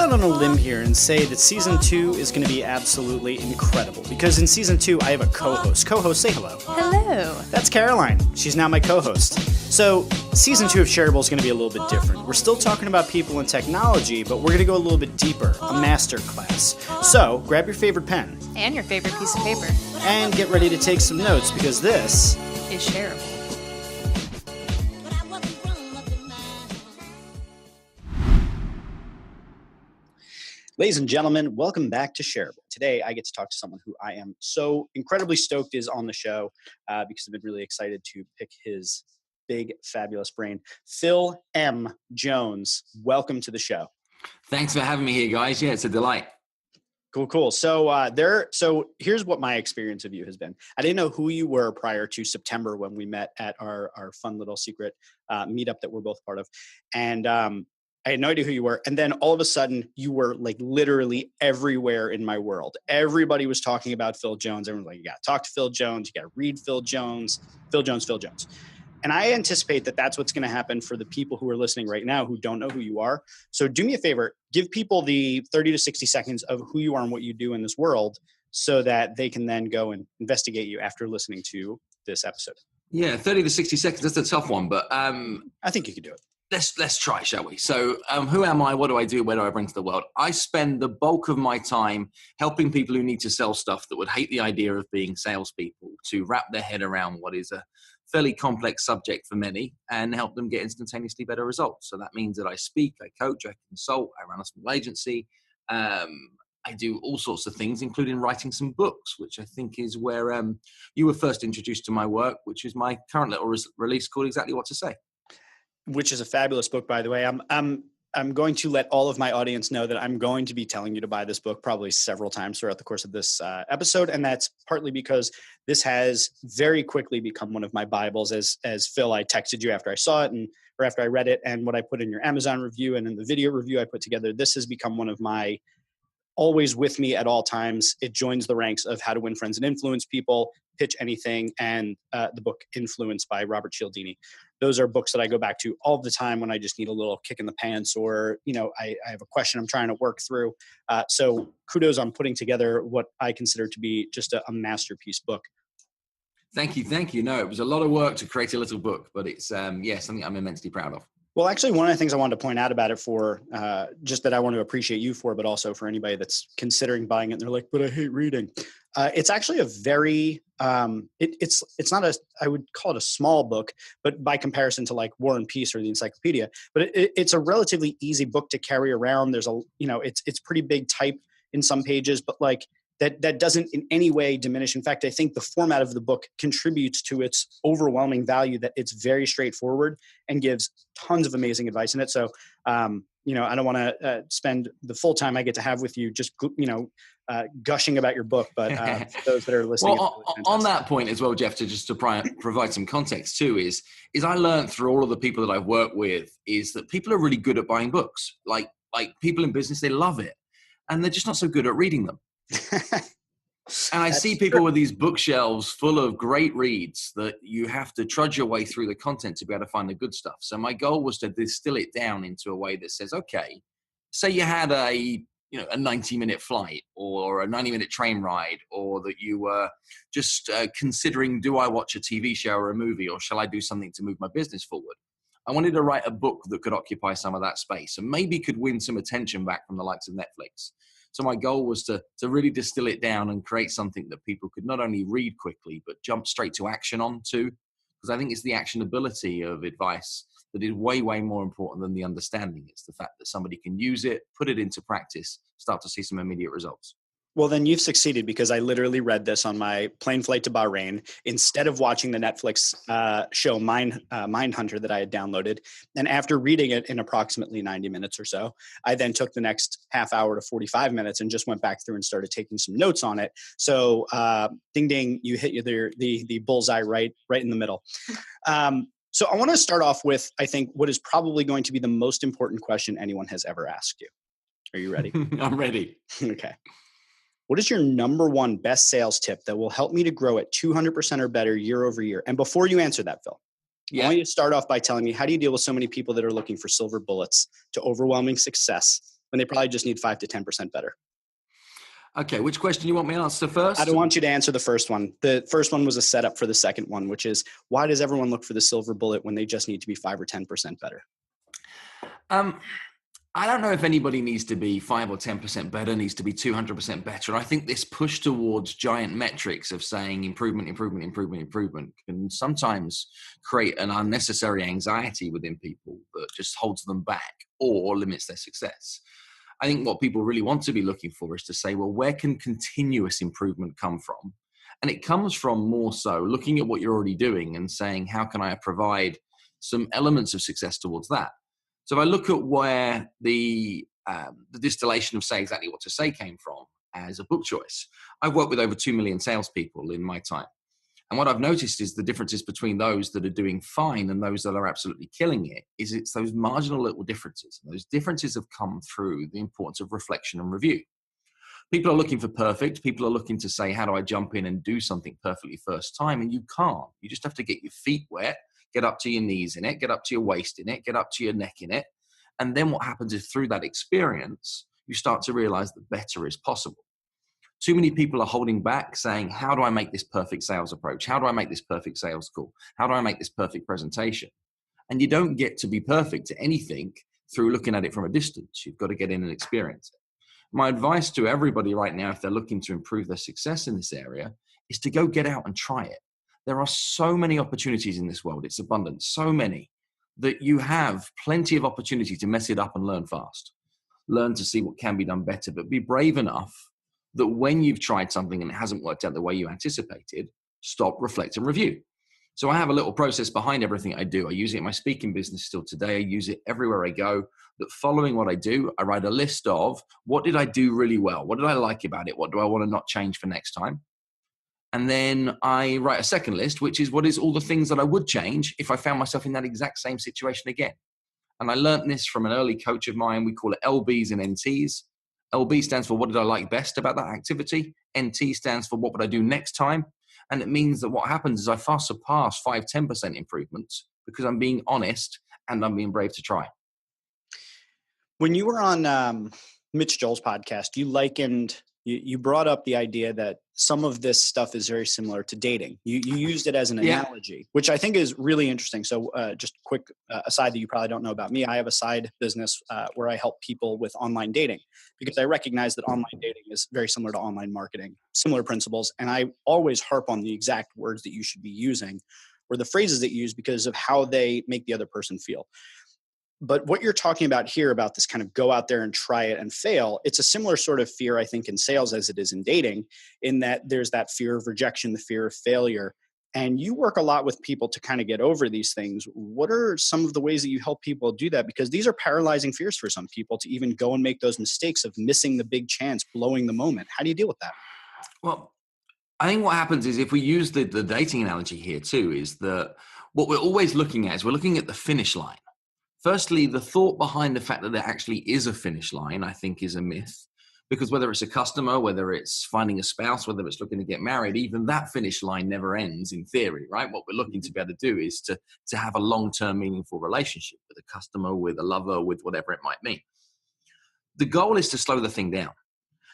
out on a limb here and say that season 2 is going to be absolutely incredible because in season 2 I have a co-host. Co-host, say hello. Hello. That's Caroline. She's now my co-host. So season 2 of Shareable is going to be a little bit different. We're still talking about people and technology, but we're going to go a little bit deeper, a master class. So grab your favorite pen. And your favorite piece of paper. And get ready to take some notes because this is Shareable. Ladies and gentlemen, welcome back to Shareable. Today, I get to talk to someone who I am so incredibly stoked is on the show because I've been really excited to pick his big, fabulous brain. Phil M. Jones, welcome to the show. Thanks for having me here, guys. Yeah, it's a delight. Cool. So here's what my experience of you has been. I didn't know who you were prior to September when we met at our fun little secret meetup that we're both part of. And I had no idea who you were. And then all of a sudden you were like literally everywhere in my world. Everybody was talking about Phil Jones. Everyone was like, you got to talk to Phil Jones. You got to read Phil Jones. And I anticipate that that's what's going to happen for the people who are listening right now who don't know who you are. So do me a favor, give people the 30 to 60 seconds of who you are and what you do in this world so that they can then go and investigate you after listening to this episode. Yeah, 30 to 60 seconds. That's a tough one, but I think you can do it. Let's try, shall we? So who am I? What do I do? Where do I bring to the world? I spend the bulk of my time helping people who need to sell stuff that would hate the idea of being salespeople to wrap their head around what is a fairly complex subject for many and help them get instantaneously better results. So that means that I speak, I coach, I consult, I run a small agency. I do all sorts of things, including writing some books, which I think is where you were first introduced to my work, which is my current little release called Exactly What to Say. Which is a fabulous book, by the way. I'm going to let all of my audience know that I'm going to be telling you to buy this book probably several times throughout the course of this episode. And that's partly because this has very quickly become one of my Bibles. As Phil, I texted you after I saw it or after I read it, and what I put in your Amazon review and in the video review I put together, this has become one of my always with me at all times. It joins the ranks of How to Win Friends and Influence People, Pitch Anything, and the book Influence by Robert Cialdini. Those are books that I go back to all the time when I just need a little kick in the pants or, I have a question I'm trying to work through. So kudos on putting together what I consider to be just a masterpiece book. Thank you. No, it was a lot of work to create a little book, but it's, something I'm immensely proud of. Well, actually, one of the things I wanted to point out about it for just that I want to appreciate you for, but also for anybody that's considering buying it and they're like, but I hate reading. It's actually a very, it's not I would call it a small book, but by comparison to like War and Peace or the Encyclopedia, but it's a relatively easy book to carry around. There's it's pretty big type in some pages, but like that doesn't in any way diminish. In fact, I think the format of the book contributes to its overwhelming value that it's very straightforward and gives tons of amazing advice in it. So, I don't want to spend the full time I get to have with you just, gushing about your book, but for those that are listening. Well, on that point as well, Jeff, to provide some context too, is I learned through all of the people that I've worked with is that people are really good at buying books. Like people in business, they love it. And they're just not so good at reading them. And I see people with these bookshelves full of great reads that you have to trudge your way through the content to be able to find the good stuff. So my goal was to distill it down into a way that says, okay, say you had a 90-minute flight or a 90-minute train ride, or that you were just considering, do I watch a TV show or a movie, or shall I do something to move my business forward? I wanted to write a book that could occupy some of that space and maybe could win some attention back from the likes of Netflix. So my goal was to really distill it down and create something that people could not only read quickly, but jump straight to action on too. Because I think it's the actionability of advice that is way, way more important than the understanding. It's the fact that somebody can use it, put it into practice, start to see some immediate results. Well, then you've succeeded because I literally read this on my plane flight to Bahrain instead of watching the Netflix show Mindhunter that I had downloaded. And after reading it in approximately 90 minutes or so, I then took the next half hour to 45 minutes and just went back through and started taking some notes on it. So ding, ding, you hit the bullseye right in the middle. So I want to start off with, I think, what is probably going to be the most important question anyone has ever asked you. Are you ready? I'm ready. Okay. What is your number one best sales tip that will help me to grow at 200% or better year over year? And before you answer that, Phil, I want you to start off by telling me, how do you deal with so many people that are looking for silver bullets to overwhelming success when they probably just need 5 to 10% better. Okay, which question you want me to answer first? I don't want you to answer the first one. The first one was a setup for the second one, which is, why does everyone look for the silver bullet when they just need to be 5 or 10% better? I don't know if anybody needs to be 5 or 10% better, needs to be 200% better. I think this push towards giant metrics of saying improvement can sometimes create an unnecessary anxiety within people that just holds them back or limits their success. I think what people really want to be looking for is to say, well, where can continuous improvement come from? And it comes from more so looking at what you're already doing and saying, how can I provide some elements of success towards that? So if I look at where the distillation of Say Exactly What to Say came from as a book choice, I've worked with over 2 million salespeople in my time. And what I've noticed is the differences between those that are doing fine and those that are absolutely killing it is it's those marginal little differences. And those differences have come through the importance of reflection and review. People are looking for perfect. People are looking to say, how do I jump in and do something perfectly first time? And you can't. You just have to get your feet wet, get up to your knees in it, get up to your waist in it, get up to your neck in it. And then what happens is through that experience, you start to realize that better is possible. Too many people are holding back saying, how do I make this perfect sales approach? How do I make this perfect sales call? How do I make this perfect presentation? And you don't get to be perfect at anything through looking at it from a distance. You've got to get in and experience it. My advice to everybody right now, if they're looking to improve their success in this area, is to go get out and try it. There are so many opportunities in this world. It's abundant, so many, that you have plenty of opportunity to mess it up and learn fast. Learn to see what can be done better, but be brave enough that when you've tried something and it hasn't worked out the way you anticipated, stop, reflect, and review. So I have a little process behind everything I do. I use it in my speaking business still today. I use it everywhere I go. That following what I do, I write a list of what did I do really well? What did I like about it? What do I want to not change for next time? And then I write a second list, which is what is all the things that I would change if I found myself in that exact same situation again. And I learned this from an early coach of mine. We call it LBs and NTs. LB stands for what did I like best about that activity? NT stands for what would I do next time? And it means that what happens is I far surpass 5-10% improvements because I'm being honest and I'm being brave to try. When you were on Mitch Joel's podcast, you brought up the idea that some of this stuff is very similar to dating. You used it as an analogy, which I think is really interesting. So just a quick aside that you probably don't know about me. I have a side business where I help people with online dating because I recognize that online dating is very similar to online marketing, similar principles. And I always harp on the exact words that you should be using or the phrases that you use because of how they make the other person feel. But what you're talking about here about this kind of go out there and try it and fail, it's a similar sort of fear, I think, in sales as it is in dating, in that there's that fear of rejection, the fear of failure. And you work a lot with people to kind of get over these things. What are some of the ways that you help people do that? Because these are paralyzing fears for some people to even go and make those mistakes of missing the big chance, blowing the moment. How do you deal with that? Well, I think what happens is if we use the dating analogy here too, is that what we're always looking at is we're looking at the finish line. Firstly, the thought behind the fact that there actually is a finish line, I think, is a myth. Because whether it's a customer, whether it's finding a spouse, whether it's looking to get married, even that finish line never ends in theory, right? What we're looking to be able to do is to have a long-term meaningful relationship with a customer, with a lover, with whatever it might mean. The goal is to slow the thing down.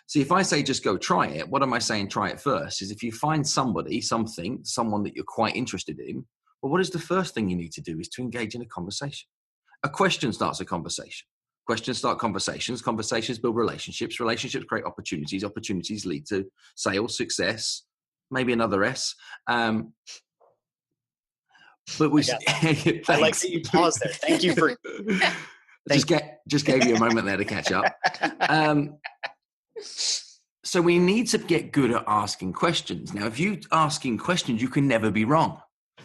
See, if I say just go try it, what am I saying try it first? Is if you find somebody, something, someone that you're quite interested in, well, what is the first thing you need to do is to engage in a conversation. A question starts a conversation. Questions start conversations. Conversations build relationships. Relationships create opportunities. Opportunities lead to sales, success, maybe another S. But we. I like that you paused there. Thank you for. Just gave you a moment there to catch up. So we need to get good at asking questions. Now, if you're asking questions, you can never be wrong.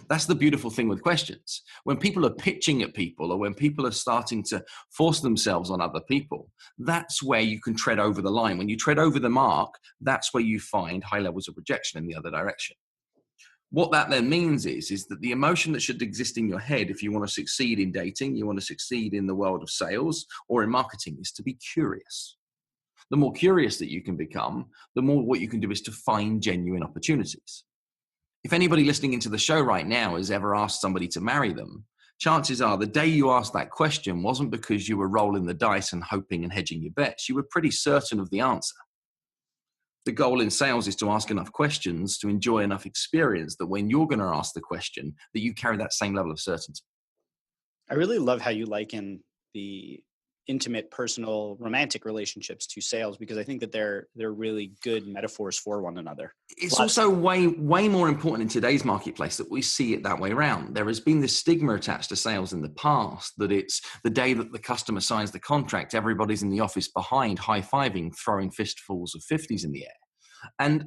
That's the beautiful thing with questions. When people are pitching at people or when people are starting to force themselves on other people, that's where you can tread over the line. When you tread over the mark, that's where you find high levels of rejection in the other direction. What that then means is that the emotion that should exist in your head if you want to succeed in dating, you want to succeed in the world of sales or in marketing, is to be curious. The more curious that you can become, the more what you can do is to find genuine opportunities. If anybody listening into the show right now has ever asked somebody to marry them, chances are the day you asked that question wasn't because you were rolling the dice and hoping and hedging your bets. You were pretty certain of the answer. The goal in sales is to ask enough questions to enjoy enough experience that when you're going to ask the question, that you carry that same level of certainty. I really love how you liken the intimate, personal, romantic relationships to sales, because I think that they're really good metaphors for one another. It's also way more important in today's marketplace that we see it that way around. There has been this stigma attached to sales in the past that it's the day that the customer signs the contract, everybody's in the office behind, high-fiving, throwing fistfuls of 50s in the air. And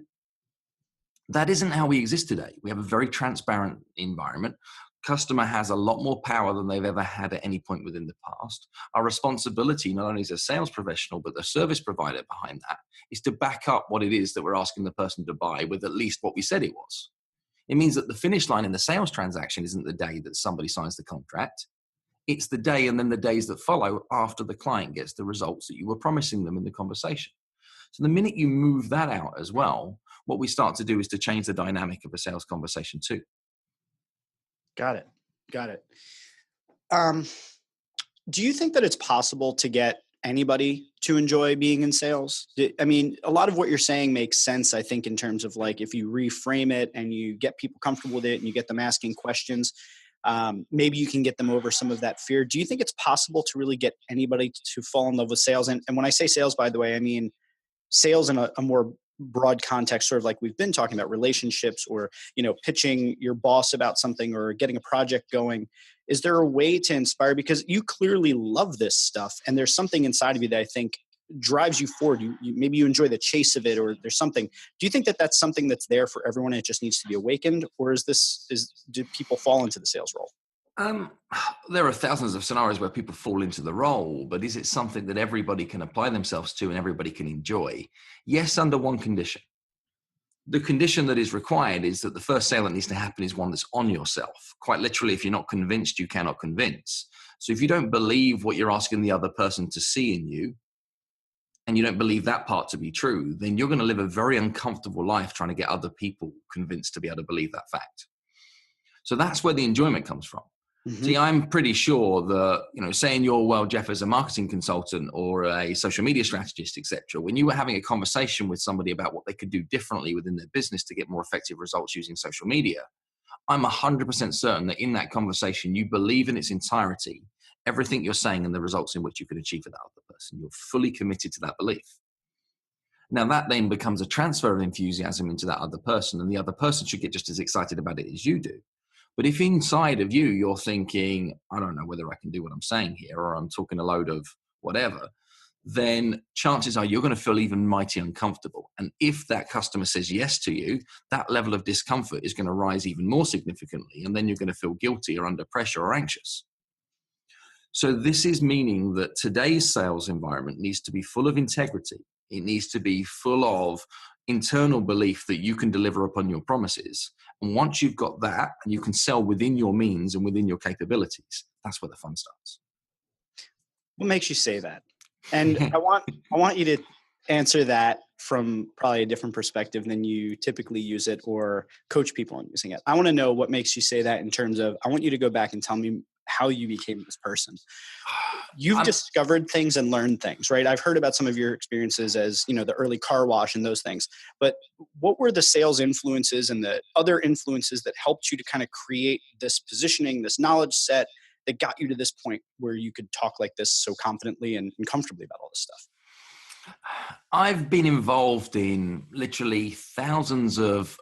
that isn't how we exist today. We have a very transparent environment. Customer has a lot more power than they've ever had at any point within the past. Our responsibility, not only as a sales professional, but the service provider behind that, is to back up what it is that we're asking the person to buy with at least what we said it was. It means that the finish line in the sales transaction isn't the day that somebody signs the contract. It's the day and then the days that follow after the client gets the results that you were promising them in the conversation. So the minute you move that out as well, what we start to do is to change the dynamic of a sales conversation too. Got it. Do you think that it's possible to get anybody to enjoy being in sales? I mean, a lot of what you're saying makes sense, I think, in terms of like, if you reframe it and you get people comfortable with it and you get them asking questions, maybe you can get them over some of that fear. Do you think it's possible to really get anybody to fall in love with sales? And when I say sales, by the way, I mean sales in a more broad context, sort of like we've been talking about, relationships, or, pitching your boss about something or getting a project going. Is there a way to inspire? Because you clearly love this stuff, and there's something inside of you that I think drives you forward. Maybe you enjoy the chase of it, or there's something. Do you think that that's something that's there for everyone and it just needs to be awakened? Or do people fall into the sales role? There are thousands of scenarios where people fall into the role, but is it something that everybody can apply themselves to and everybody can enjoy? Yes, under one condition. The condition that is required is that the first sale that needs to happen is one that's on yourself. Quite literally, if you're not convinced, you cannot convince. So if you don't believe what you're asking the other person to see in you, and you don't believe that part to be true, then you're going to live a very uncomfortable life trying to get other people convinced to be able to believe that fact. So that's where the enjoyment comes from. Mm-hmm. See, I'm pretty sure that, saying you're, Jeff, as a marketing consultant or a social media strategist, etc., when you were having a conversation with somebody about what they could do differently within their business to get more effective results using social media, I'm 100% certain that in that conversation, you believe in its entirety, everything you're saying and the results in which you could achieve with that other person. You're fully committed to that belief. Now, that then becomes a transfer of enthusiasm into that other person, and the other person should get just as excited about it as you do. But if inside of you, you're thinking, I don't know whether I can do what I'm saying here, or I'm talking a load of whatever, then chances are you're going to feel even mighty uncomfortable. And if that customer says yes to you, that level of discomfort is going to rise even more significantly. And then you're going to feel guilty or under pressure or anxious. So this is meaning that today's sales environment needs to be full of integrity. It needs to be full of internal belief that you can deliver upon your promises. And once you've got that and you can sell within your means and within your capabilities, that's where the fun starts. What makes you say that? And I want you to answer that from probably a different perspective than you typically use it or coach people on using it. I want to know what makes you say that in terms of, I want you to go back and tell me how you became this person. You've discovered things and learned things, right? I've heard about some of your experiences as, the early car wash and those things. But what were the sales influences and the other influences that helped you to kind of create this positioning, this knowledge set that got you to this point where you could talk like this so confidently and comfortably about all this stuff? I've been involved in literally thousands of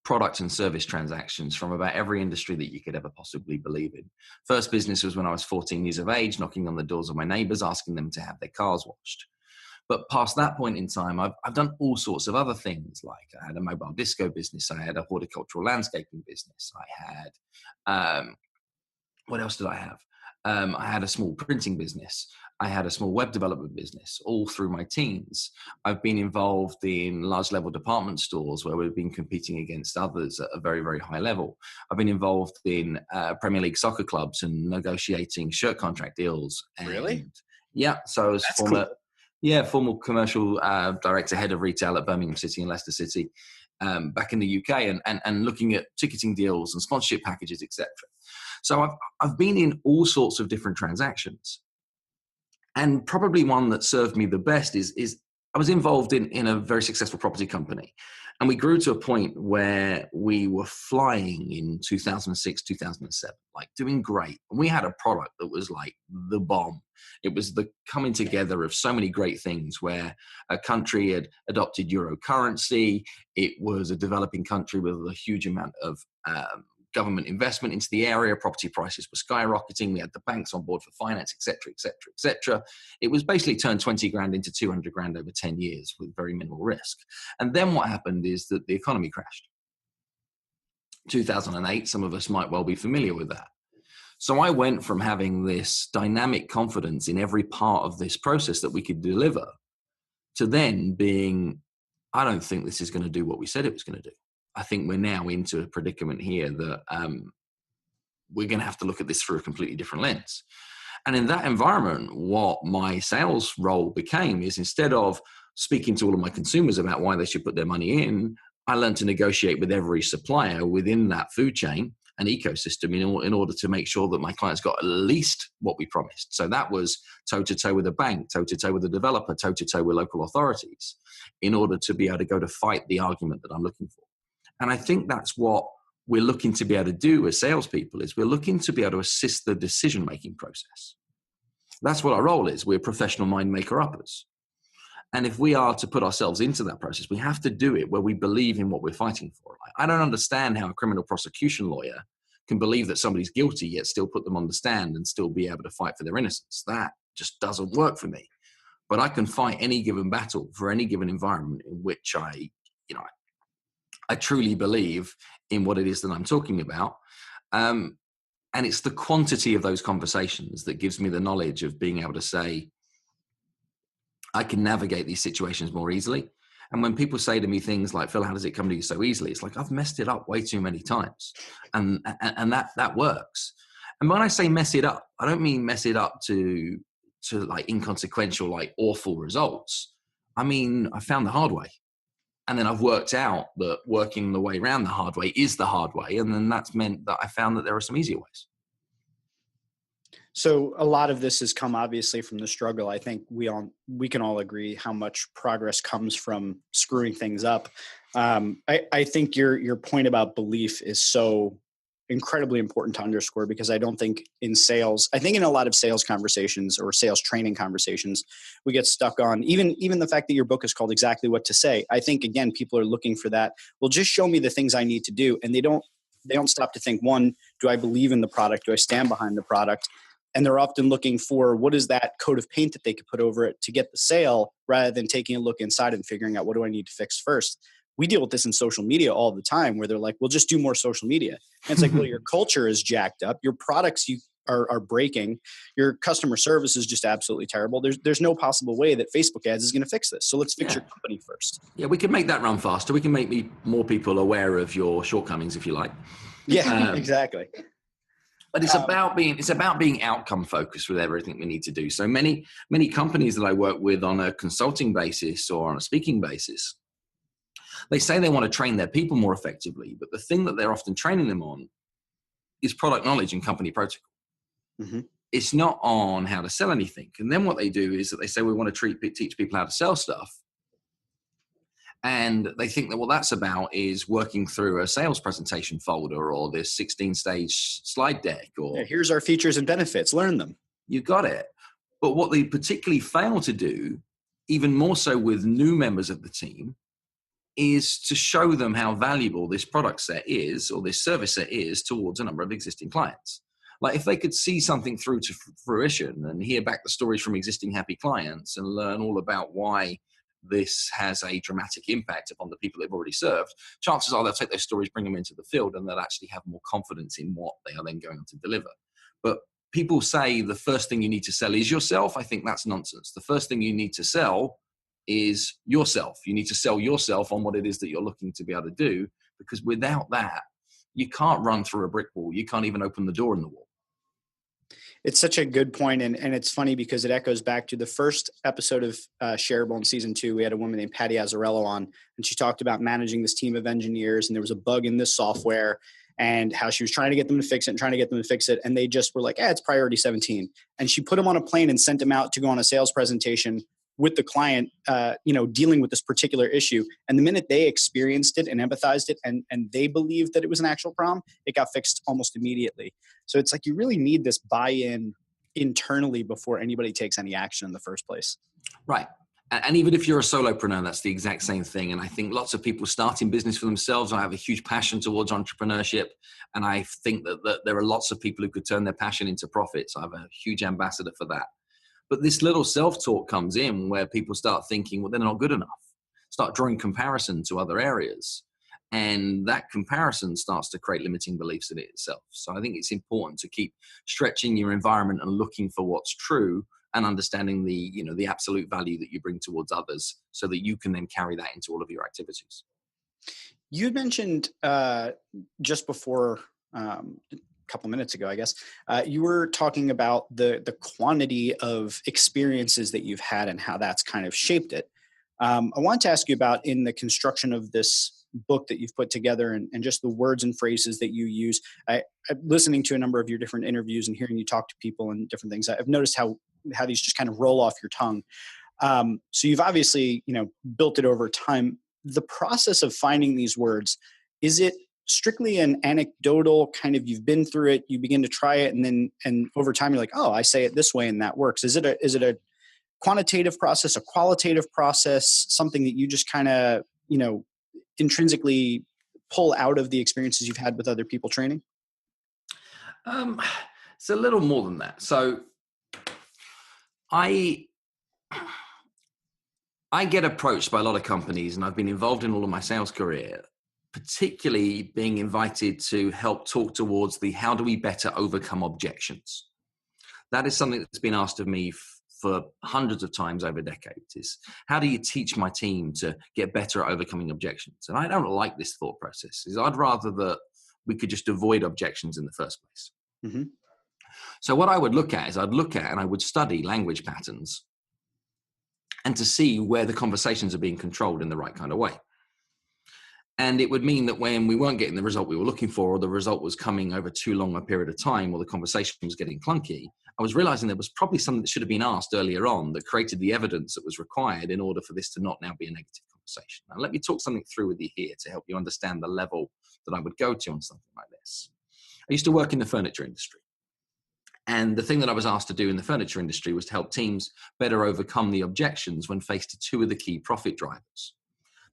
product and service transactions from about every industry that you could ever possibly believe in. First business was when I was 14 years of age, knocking on the doors of my neighbors, asking them to have their cars washed. But past that point in time, I've done all sorts of other things. Like I had a mobile disco business. I had a horticultural landscaping business. I had, what else did I have? I had a small printing business. I had a small web development business all through my teens. I've been involved in large level department stores where we've been competing against others at a very, very high level. I've been involved in Premier League soccer clubs and negotiating shirt contract deals. Really? Yeah. So I was former commercial director, head of retail at Birmingham City and Leicester City back in the UK and looking at ticketing deals and sponsorship packages, etc. So I've been in all sorts of different transactions. And probably one that served me the best is I was involved in a very successful property company. And we grew to a point where we were flying in 2006, 2007, like doing great. And we had a product that was like the bomb. It was the coming together of so many great things, where a country had adopted euro currency. It was a developing country with a huge amount of government investment into the area. Property prices were skyrocketing. We had the banks on board for finance, et cetera, et cetera, et cetera. It was basically turned 20 grand into 200 grand over 10 years with very minimal risk. And then what happened is that the economy crashed. 2008, some of us might well be familiar with that. So I went from having this dynamic confidence in every part of this process that we could deliver to then being, I don't think this is going to do what we said it was going to do. I think we're now into a predicament here that we're going to have to look at this through a completely different lens. And in that environment, what my sales role became is, instead of speaking to all of my consumers about why they should put their money in, I learned to negotiate with every supplier within that food chain and ecosystem in order to make sure that my clients got at least what we promised. So that was toe-to-toe with a bank, toe-to-toe with a developer, toe-to-toe with local authorities, in order to be able to go to fight the argument that I'm looking for. And I think that's what we're looking to be able to do as salespeople, is we're looking to be able to assist the decision-making process. That's what our role is. We're professional mind maker-uppers. And if we are to put ourselves into that process, we have to do it where we believe in what we're fighting for. I don't understand how a criminal prosecution lawyer can believe that somebody's guilty, yet still put them on the stand and still be able to fight for their innocence. That just doesn't work for me. But I can fight any given battle for any given environment in which I truly believe in what it is that I'm talking about. And it's the quantity of those conversations that gives me the knowledge of being able to say, I can navigate these situations more easily. And when people say to me things like, Phil, how does it come to you so easily? It's like, I've messed it up way too many times. And that works. And when I say mess it up, I don't mean mess it up to like inconsequential, like awful results. I mean, I found the hard way. And then I've worked out that working the way around the hard way is the hard way. And then that's meant that I found that there are some easier ways. So a lot of this has come obviously from the struggle. I think we can all agree how much progress comes from screwing things up. I think your point about belief is so incredibly important to underscore, because I don't think in sales, I think in a lot of sales conversations or sales training conversations, we get stuck on even the fact that your book is called Exactly What to Say. I think, again, people are looking for that. Well, just show me the things I need to do. And they don't stop to think, one, do I believe in the product? Do I stand behind the product? And they're often looking for what is that coat of paint that they could put over it to get the sale, rather than taking a look inside and figuring out, what do I need to fix first? We deal with this in social media all the time, where they're like, well, just do more social media. And it's like, well, your culture is jacked up. Your products are breaking. Your customer service is just absolutely terrible. There's no possible way that Facebook ads is going to fix this. So let's fix your company first. Yeah, we can make that run faster. We can make more people aware of your shortcomings, if you like. Yeah, exactly. But it's about being outcome focused with everything we need to do. So many companies that I work with on a consulting basis or on a speaking basis, they say they want to train their people more effectively, but the thing that they're often training them on is product knowledge and company protocol. Mm-hmm. It's not on how to sell anything. And then what they do is that they say, we want to teach people how to sell stuff. And they think that what that's about is working through a sales presentation folder or this 16-stage slide deck. Or here's our features and benefits, learn them. You got it. But what they particularly fail to do, even more so with new members of the team, is to show them how valuable this product set is, or this service set is, towards a number of existing clients. Like, if they could see something through to fruition and hear back the stories from existing happy clients and learn all about why this has a dramatic impact upon the people they've already served, chances are they'll take those stories, bring them into the field, and they'll actually have more confidence in what they are then going to deliver. But people say the first thing you need to sell is yourself. I think that's nonsense. The first thing you need to sell is yourself. You need to sell yourself on what it is that you're looking to be able to do, because without that, you can't run through a brick wall. You can't even open the door in the wall. It's such a good point. And it's funny because it echoes back to the first episode of Shareable in season 2. We had a woman named Patty Azzarello on, and she talked about managing this team of engineers, and there was a bug in this software. and how she was trying to get them to fix it and trying to get them to fix it. And they just were like, it's priority 17. And she put them on a plane and sent them out to go on a sales presentation with the client, dealing with this particular issue. And the minute they experienced it and empathized it and they believed that it was an actual problem, it got fixed almost immediately. So it's like you really need this buy-in internally before anybody takes any action in the first place. Right. And even if you're a solopreneur, that's the exact same thing. And I think lots of people start in business for themselves. I have a huge passion towards entrepreneurship. And I think that there are lots of people who could turn their passion into profits. I'm a huge ambassador for that. But this little self-talk comes in where people start thinking, well, they're not good enough. Start drawing comparison to other areas. And that comparison starts to create limiting beliefs in it itself. So I think it's important to keep stretching your environment and looking for what's true and understanding the absolute value that you bring towards others so that you can then carry that into all of your activities. You mentioned just before a couple minutes ago, I guess, you were talking about the quantity of experiences that you've had and how that's kind of shaped it. I want to ask you about in the construction of this book that you've put together and just the words and phrases that you use. I'm listening to a number of your different interviews and hearing you talk to people and different things. I've noticed how these just kind of roll off your tongue. So you've obviously, built it over time. The process of finding these words, is it strictly an anecdotal kind of, you've been through it, you begin to try it, and over time you're like, oh, I say it this way and that works. Is it a quantitative process, a qualitative process, something that you just kind of, intrinsically pull out of the experiences you've had with other people training? It's a little more than that. So I get approached by a lot of companies, and I've been involved in all of my sales career, particularly being invited to help talk towards how do we better overcome objections. That is something that's been asked of me for hundreds of times over decades, is how do you teach my team to get better at overcoming objections? And I don't like this thought process. I'd rather that we could just avoid objections in the first place. Mm-hmm. So what I would look at and I would study language patterns and to see where the conversations are being controlled in the right kind of way. And it would mean that when we weren't getting the result we were looking for, or the result was coming over too long a period of time, or the conversation was getting clunky, I was realizing there was probably something that should have been asked earlier on that created the evidence that was required in order for this to not now be a negative conversation. Now, let me talk something through with you here to help you understand the level that I would go to on something like this. I used to work in the furniture industry. And the thing that I was asked to do in the furniture industry was to help teams better overcome the objections when faced to two of the key profit drivers.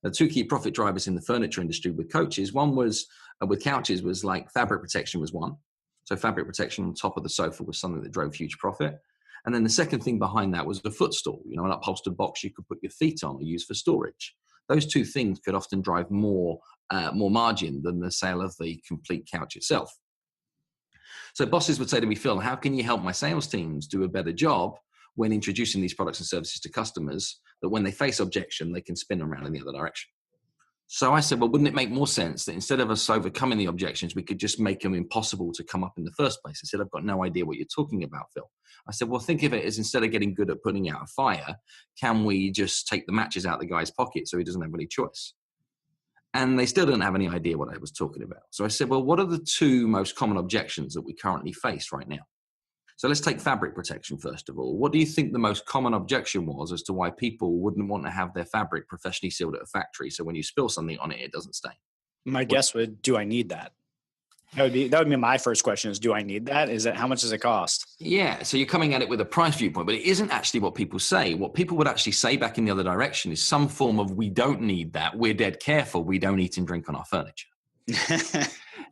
The two key profit drivers in the furniture industry with coaches, one was with couches was like fabric protection was one. So fabric protection on top of the sofa was something that drove huge profit. And then the second thing behind that was the footstool, an upholstered box you could put your feet on or use for storage. Those two things could often drive more margin than the sale of the complete couch itself. So bosses would say to me, Phil, how can you help my sales teams do a better job when introducing these products and services to customers, that when they face objection, they can spin around in the other direction? So I said, well, wouldn't it make more sense that instead of us overcoming the objections, we could just make them impossible to come up in the first place? I said, I've got no idea what you're talking about, Phil. I said, well, think of it as instead of getting good at putting out a fire, can we just take the matches out of the guy's pocket so he doesn't have any choice? And they still didn't have any idea what I was talking about. So I said, well, what are the two most common objections that we currently face right now? So let's take fabric protection first of all. What do you think the most common objection was as to why people wouldn't want to have their fabric professionally sealed at a factory so when you spill something on it, it doesn't stain? My guess would, do I need that? That would be my first question is, do I need that? Is it, how much does it cost? Yeah. So you're coming at it with a price viewpoint, but it isn't actually what people say. What people would actually say back in the other direction is some form of, we don't need that. We're dead careful. We don't eat and drink on our furniture.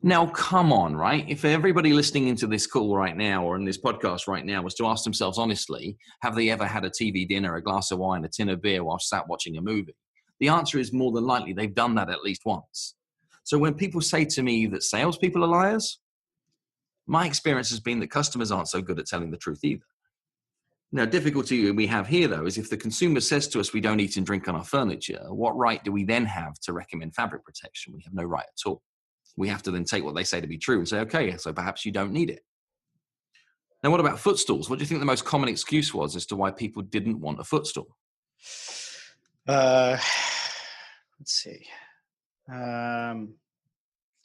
Now, come on, right? If everybody listening into this call right now or in this podcast right now was to ask themselves honestly, have they ever had a TV dinner, a glass of wine, a tin of beer while sat watching a movie? The answer is more than likely they've done that at least once. So when people say to me that salespeople are liars, my experience has been that customers aren't so good at telling the truth either. Now, difficulty we have here, though, is if the consumer says to us we don't eat and drink on our furniture, what right do we then have to recommend fabric protection? We have no right at all. We have to then take what they say to be true and say, okay, so perhaps you don't need it. Now, what about footstools? What do you think the most common excuse was as to why people didn't want a footstool? Let's see.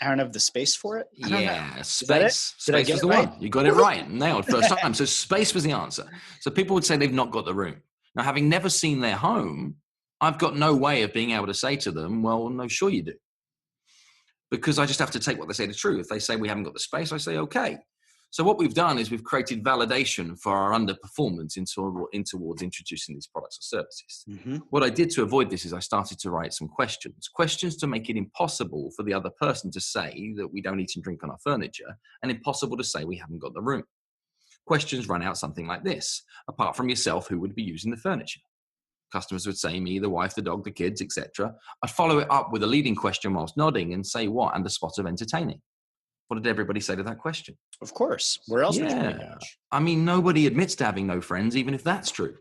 I don't have the space for it. I don't know. Yeah, Is that it? space. Did I Space get was it the right? one. You got it right. Nailed first time. So space was the answer. So people would say they've not got the room. Now, having never seen their home, I've got no way of being able to say to them, well, no, sure you do. Because I just have to take what they say to true. If they say we haven't got the space, I say, okay. So what we've done is we've created validation for our underperformance in towards introducing these products or services. Mm-hmm. What I did to avoid this is I started to write some questions to make it impossible for the other person to say that we don't eat and drink on our furniture, and impossible to say we haven't got the room. Questions run out something like this. Apart from yourself, who would be using the furniture? Customers would say me, the wife, the dog, the kids, etc. I'd follow it up with a leading question whilst nodding and say what? And the spot of entertaining. What did everybody say to that question? Of course. Where else would you Yeah. engage? I mean, nobody admits to having no friends, even if that's true.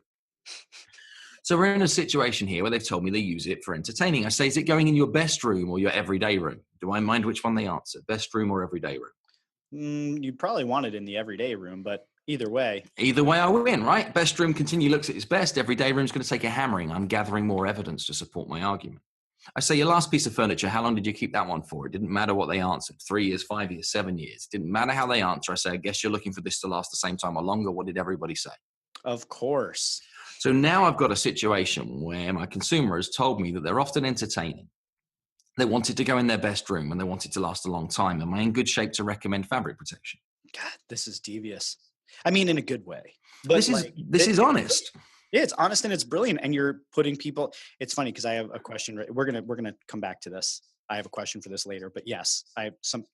So we're in a situation here where they've told me they use it for entertaining. I say, is it going in your best room or your everyday room? Do I mind which one they answer? Best room or everyday room? You'd probably want it in the everyday room, but either way. Either way, I win, right? Best room continue looks at its best. Everyday room's going to take a hammering. I'm gathering more evidence to support my argument. I say, your last piece of furniture, how long did you keep that one for? It didn't matter what they answered. 3 years, 5 years, 7 years. It didn't matter how they answer. I say, I guess you're looking for this to last the same time or longer. What did everybody say? Of course. So now I've got a situation where my consumer has told me that they're often entertaining. They wanted to go in their best room and they wanted to last a long time. Am I in good shape to recommend fabric protection? God, this is devious. I mean, in a good way. But this is honest. Yeah, it's honest and it's brilliant. And you're putting people. It's funny because I have a question. We're gonna come back to this. I have a question for this later. But yes,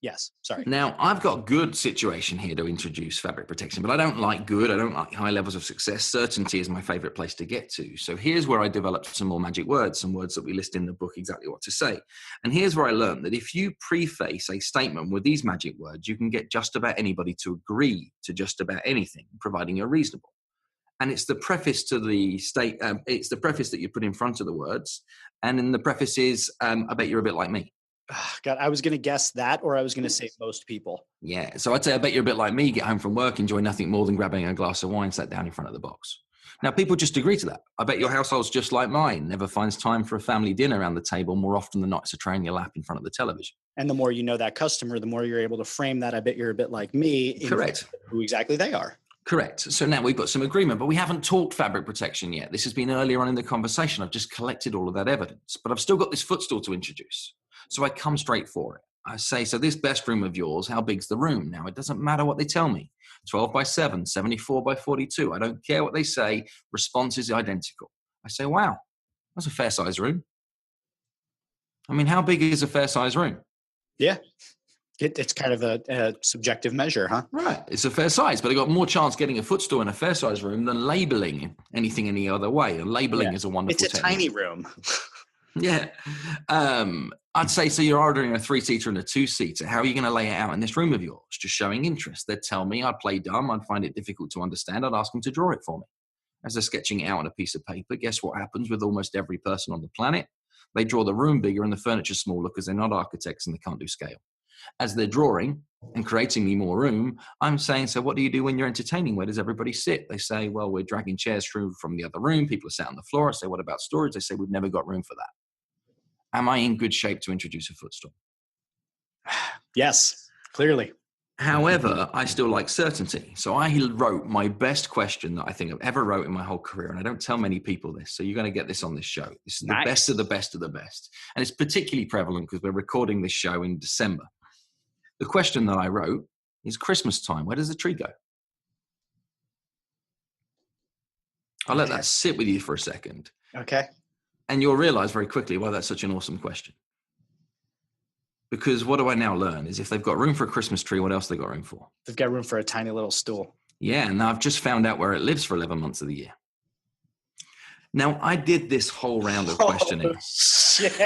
Yes, sorry. Now I've got good situation here to introduce fabric protection, but I don't like good. I don't like high levels of success. Certainty is my favorite place to get to. So here's where I developed some more magic words, some words that we list in the book exactly what to say. And here's where I learned that if you preface a statement with these magic words, you can get just about anybody to agree to just about anything, providing you're reasonable. And it's the preface to the it's the preface that you put in front of the words. And in the preface is, I bet you're a bit like me. God, I was going to guess that, or I was going to say most people. Yeah. So I'd say, I bet you're a bit like me, get home from work, enjoy nothing more than grabbing a glass of wine, sat down in front of the box. Now, people just agree to that. I bet your household's just like mine, never finds time for a family dinner around the table. More often than not, it's a tray in your lap in front of the television. And the more you know that customer, the more you're able to frame that, I bet you're a bit like me. Correct. Who exactly they are. Correct. So now we've got some agreement, but we haven't talked fabric protection yet. This has been earlier on in the conversation. I've just collected all of that evidence, but I've still got this footstool to introduce. So I come straight for it. I say, so this best room of yours, how big's the room? Now, it doesn't matter what they tell me. 12 by 7, 74 by 42. I don't care what they say. Response is identical. I say, wow, that's a fair size room. I mean, how big is a fair size room? Yeah. It's kind of a subjective measure, huh? Right. It's a fair size, but I got more chance getting a footstool in a fair size room than labeling anything any other way. And labeling is a wonderful technique. It's a tiny room. Yeah. I'd say, so you're ordering a 3-seater and a 2-seater. How are you going to lay it out in this room of yours? Just showing interest. They'd tell me, I'd play dumb. I'd find it difficult to understand. I'd ask them to draw it for me. As they're sketching it out on a piece of paper, guess what happens with almost every person on the planet? They draw the room bigger and the furniture smaller because they're not architects and they can't do scale. As they're drawing and creating me more room, I'm saying, so what do you do when you're entertaining? Where does everybody sit? They say, well, we're dragging chairs through from the other room. People are sat on the floor. I say, what about storage? They say, we've never got room for that. Am I in good shape to introduce a footstool? Yes, clearly. However, I still like certainty. So I wrote my best question that I think I've ever wrote in my whole career. And I don't tell many people this. So you're going to get this on this show. This is the best of the best of the best. And it's particularly prevalent because we're recording this show in December. The question that I wrote is Christmas time. Where does the tree go? I'll let that sit with you for a second. Okay. And you'll realize very quickly why that's such an awesome question. Because what do I now learn is if they've got room for a Christmas tree, what else have they got room for? They've got room for a tiny little stool. Yeah, and I've just found out where it lives for 11 months of the year. Now, I did this whole round of questioning. Shit.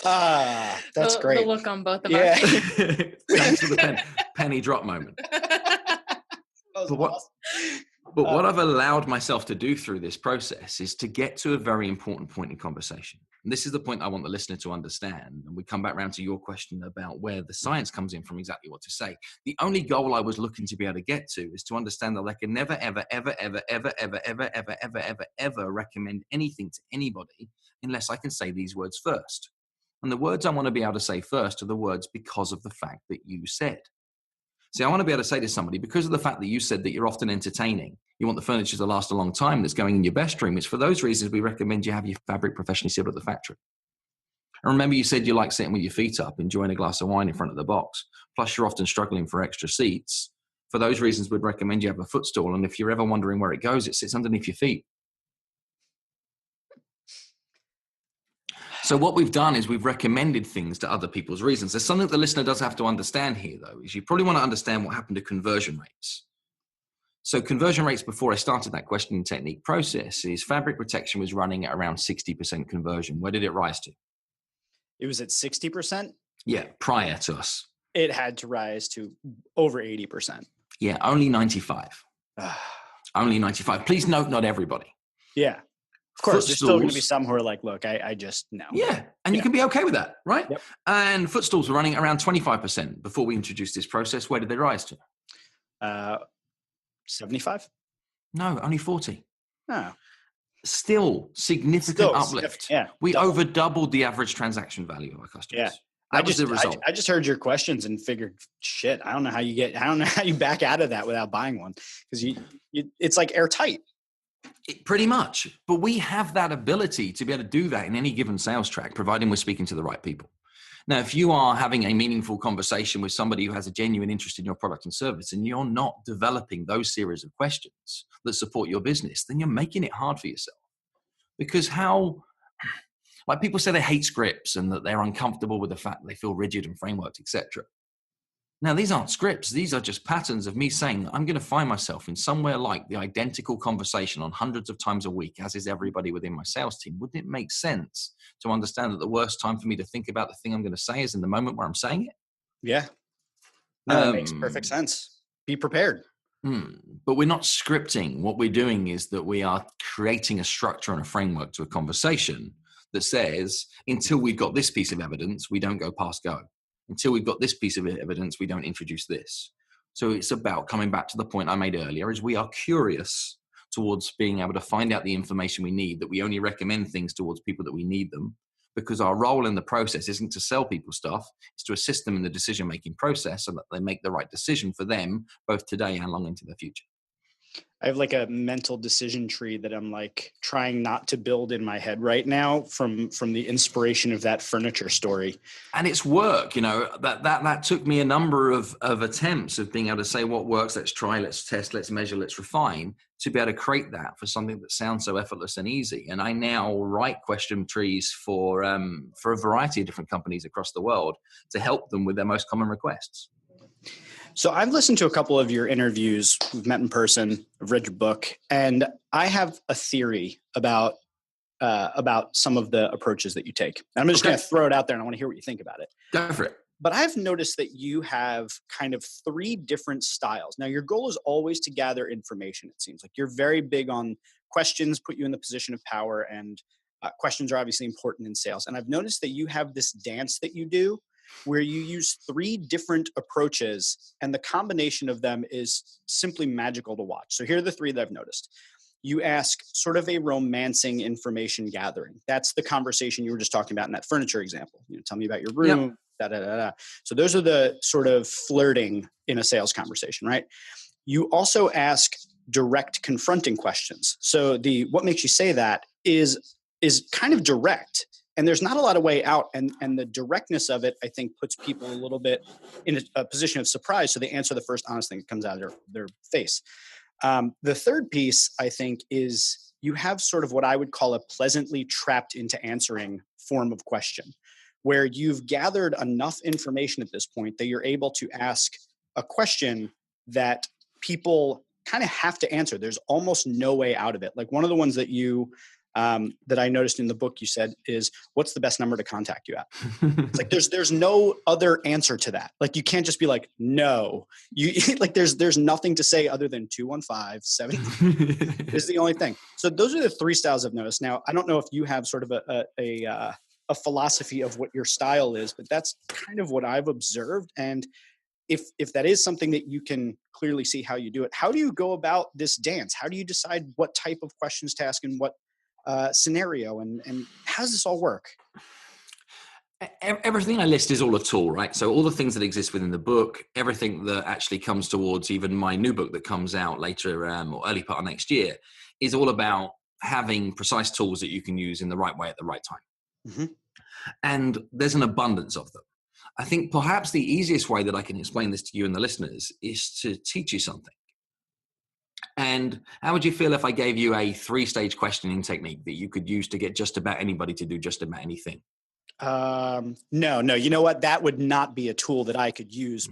That's great. The look on both of us. Thanks for the penny drop moment. But what I've allowed myself to do through this process is to get to a very important point in conversation. And this is the point I want the listener to understand. And we come back around to your question about where the science comes in from exactly what to say. The only goal I was looking to be able to get to is to understand that I can never, ever, ever, ever, ever, ever, ever, ever, ever, ever, ever recommend anything to anybody unless I can say these words first. And the words I want to be able to say first are the words because of the fact that you said. See, I want to be able to say to somebody, because of the fact that you said that you're often entertaining, you want the furniture to last a long time, that's going in your best room. It's for those reasons we recommend you have your fabric professionally sealed at the factory. And remember, you said you like sitting with your feet up, enjoying a glass of wine in front of the box. Plus, you're often struggling for extra seats. For those reasons, we'd recommend you have a footstool. And if you're ever wondering where it goes, it sits underneath your feet. So what we've done is we've recommended things to other people's reasons. There's something the listener does have to understand here, though, is you probably want to understand what happened to conversion rates. So conversion rates before I started that questioning technique process is fabric protection was running at around 60% conversion. Where did it rise to? It was at 60%? Yeah, prior to us. It had to rise to over 80%. Yeah, only 95. Only 95. Please note, not everybody. Yeah. Of course, there's still going to be some who are like, look, I just, no. Yeah, and you can be okay with that, right? Yep. And footstools were running around 25% before we introduced this process. Where did they rise to? 75? No, only 40. Oh. Still significant uplift. Yeah. We over doubled the average transaction value of our customers. Yeah. That was the result. I just heard your questions and figured, shit, I don't know how you back out of that without buying one. Because it's like airtight. Pretty much. But we have that ability to be able to do that in any given sales track, providing we're speaking to the right people. Now, if you are having a meaningful conversation with somebody who has a genuine interest in your product and service, and you're not developing those series of questions that support your business, then you're making it hard for yourself. Because like people say they hate scripts and that they're uncomfortable with the fact that they feel rigid and frameworked, etc. Now, these aren't scripts. These are just patterns of me saying I'm going to find myself in somewhere like the identical conversation on hundreds of times a week, as is everybody within my sales team. Wouldn't it make sense to understand that the worst time for me to think about the thing I'm going to say is in the moment where I'm saying it? Yeah. No, that makes perfect sense. Be prepared. But we're not scripting. What we're doing is that we are creating a structure and a framework to a conversation that says, until we've got this piece of evidence, we don't go past go. Until we've got this piece of evidence, we don't introduce this. So it's about coming back to the point I made earlier, is we are curious towards being able to find out the information we need, that we only recommend things towards people that we need them, because our role in the process isn't to sell people stuff, it's to assist them in the decision-making process so that they make the right decision for them, both today and long into the future. I have like a mental decision tree that I'm like trying not to build in my head right now from the inspiration of that furniture story. And it's work, that took me a number of attempts of being able to say what works, let's try, let's test, let's measure, let's refine, to be able to create that for something that sounds so effortless and easy. And I now write question trees for a variety of different companies across the world to help them with their most common requests. So I've listened to a couple of your interviews. We've met in person. I've read your book, and I have a theory about some of the approaches that you take. And I'm just going to throw it out there, and I want to hear what you think about it. Go for it. But I've noticed that you have kind of 3 different styles. Now, your goal is always to gather information. It seems like you're very big on questions, put you in the position of power, and questions are obviously important in sales. And I've noticed that you have this dance that you do, where you use 3 different approaches, and the combination of them is simply magical to watch. So here are the 3 that I've noticed. You ask sort of a romancing information gathering. That's the conversation you were just talking about in that furniture example. Tell me about your room, So those are the sort of flirting in a sales conversation, right? You also ask direct confronting questions. So what makes you say that is kind of direct. And there's not a lot of way out. And the directness of it, I think, puts people a little bit in a position of surprise. So they answer the first honest thing that comes out of their face. The third piece, I think, is you have sort of what I would call a pleasantly trapped into answering form of question, where you've gathered enough information at this point that you're able to ask a question that people kind of have to answer. There's almost no way out of it. Like one of the ones that that I noticed in the book you said is, what's the best number to contact you at? It's like, there's no other answer to that. Like, you can't just be like, no, like there's nothing to say other than 215-7 is the only thing. So those are the 3 styles I've noticed. Now, I don't know if you have sort of a philosophy of what your style is, but that's kind of what I've observed. And if that is something that you can clearly see how you do it, how do you go about this dance? How do you decide what type of questions to ask and what scenario, and how does this all work? everything I list is all a tool, right? So all the things that exist within the book, everything that actually comes towards even my new book that comes out later or early part of next year is all about having precise tools that you can use in the right way at the right time. Mm-hmm. And there's an abundance of them. I think perhaps the easiest way that I can explain this to you and the listeners is to teach you something. And how would you feel if I gave you a 3-stage questioning technique that you could use to get just about anybody to do just about anything? No, you know what? That would not be a tool that I could use